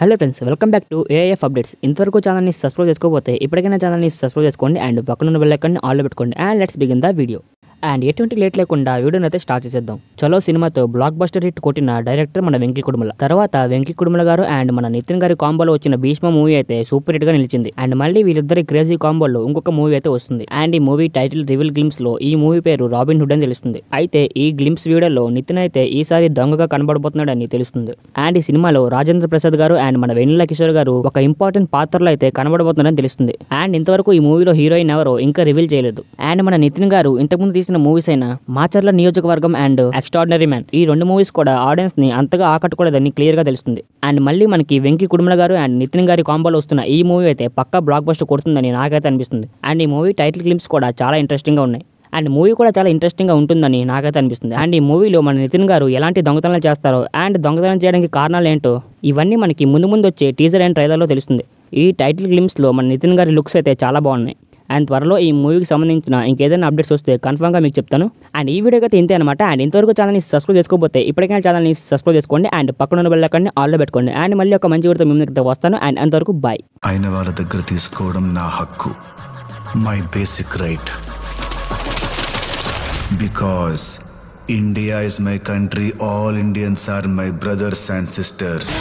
Hello friends, welcome back to AIF updates. ఇంతవరకు ఛానల్ని subscribe చేసుకోకపోతే ఇప్పటికైనా ఛానల్ని సబ్స్క్రైబ్ చేసుకోండి అండ్ పక్కన బెల్ ఐకాన్ని ఆన్లో పెట్టుకోండి. And let's begin the video. And ఎటువంటి లేట్ లేకుండా వీడియోని అయితే స్టార్ట్ చేసేద్దాం. చలో సినిమాతో బ్లాక్ బస్టర్ హిట్ కొట్టిన డైరెక్టర్ మన వెంకీ కుడుమల. తర్వాత వెంకీ కుడుమల గారు అండ్ మన నితిన్ గారి కాంబోలో వచ్చిన భీష్మ మూవీ అయితే సూపర్ హిట్ గా నిలిచింది. అండ్ మళ్ళీ వీళ్ళిద్దరి క్రేజీ కాంబోలో ఇంకొక మూవీ అయితే వస్తుంది. అండ్ ఈ మూవీ టైటిల్ రివీల్ గ్లిమ్స్ లో ఈ మూవీ పేరు రాబిన్ హుడ్ అని తెలుస్తుంది. అయితే ఈ గ్లిమ్స్ వీడియోలో నితిన్ అయితే ఈసారి దొంగగా కనబడబోతున్నాడని తెలుస్తుంది. అండ్ ఈ సినిమాలో రాజేంద్ర ప్రసాద్ గారు అండ్ మన వెన్నెల కిషోర్ గారు ఒక ఇంపార్టెంట్ పాత్రలో అయితే కనబడబోతున్నారని తెలుస్తుంది. అండ్ ఇంతవరకు ఈ మూవీలో హీరోయిన్ ఎవరో ఇంకా రివీల్ చేయలేదు. అండ్ మన నితిన్ గారు ఇంతకుముందు తీసిన మూవీస్ అయిన మాచర్ల నియోజకవర్గం అండ్ ఎక్స్ట్రాడినరీ మ్యాన్, ఈ రెండు మూవీస్ కూడా ఆడియన్స్ ని అంతగా ఆకట్టుకోలేదని క్లియర్ గా తెలుస్తుంది. అండ్ మళ్ళీ మనకి వెంకీ కుడుమల గారు అండ్ నితిన్ గారి కాంబోలో వస్తున్న ఈ మూవీ అయితే పక్కా బ్లాక్ బస్టర్ కొడుతుందని నాకైతే అనిపిస్తుంది. అండ్ ఈ మూవీ టైటిల్ గ్లిమ్స్ కూడా చాలా ఇంట్రెస్టింగ్ గా ఉన్నాయి. అండ్ మూవీ కూడా చాలా ఇంట్రెస్టింగ్ గా ఉంటుందని నాకైతే అనిపిస్తుంది. అండ్ ఈ మూవీలో మన నితిన్ గారు ఎలాంటి దొంగతనాలు చేస్తారో అండ్ దొంగతనం చేయడానికి కారణాలు ఏంటో ఇవన్నీ మనకి ముందు వచ్చే టీజర్ అండ్ ట్రైలర్ లో తెలుస్తుంది. ఈ టైటిల్ గ్లిమ్స్ లో మన నితిన్ గారి లుక్స్ అయితే చాలా బాగున్నాయి. అండ్ త్వరలో ఈ మూవీకి సంబంధించిన ఇంకేదైనా అప్డేట్స్ వస్తే కన్ఫర్మ్గా మీకు చెప్తాను. అండ్ ఈ వీడియోకి అయితే ఇంతే అనమాట. అండ్ ఇంతవరకు ఛానల్ని సబ్స్క్రైబ్ చేసుకోకపోతే ఇప్పటికైనా ఛానల్ని సబ్స్క్రైబ్ చేసుకోండి అండ్ పక్కన ఉన్న బెల్ ఐకాన్ని ఆన్లో పెట్టుకోండి. అండ్ మళ్ళీ ఒక మంచి వీడియోతో మేము దగ్గర వస్తాను. అండ్ అంతవరకు బాయ్. అయిన వాళ్ళ దగ్గర తీసుకోవడం నా హక్కు, my basic right. Because India is my country, all Indians are my brothers and sisters.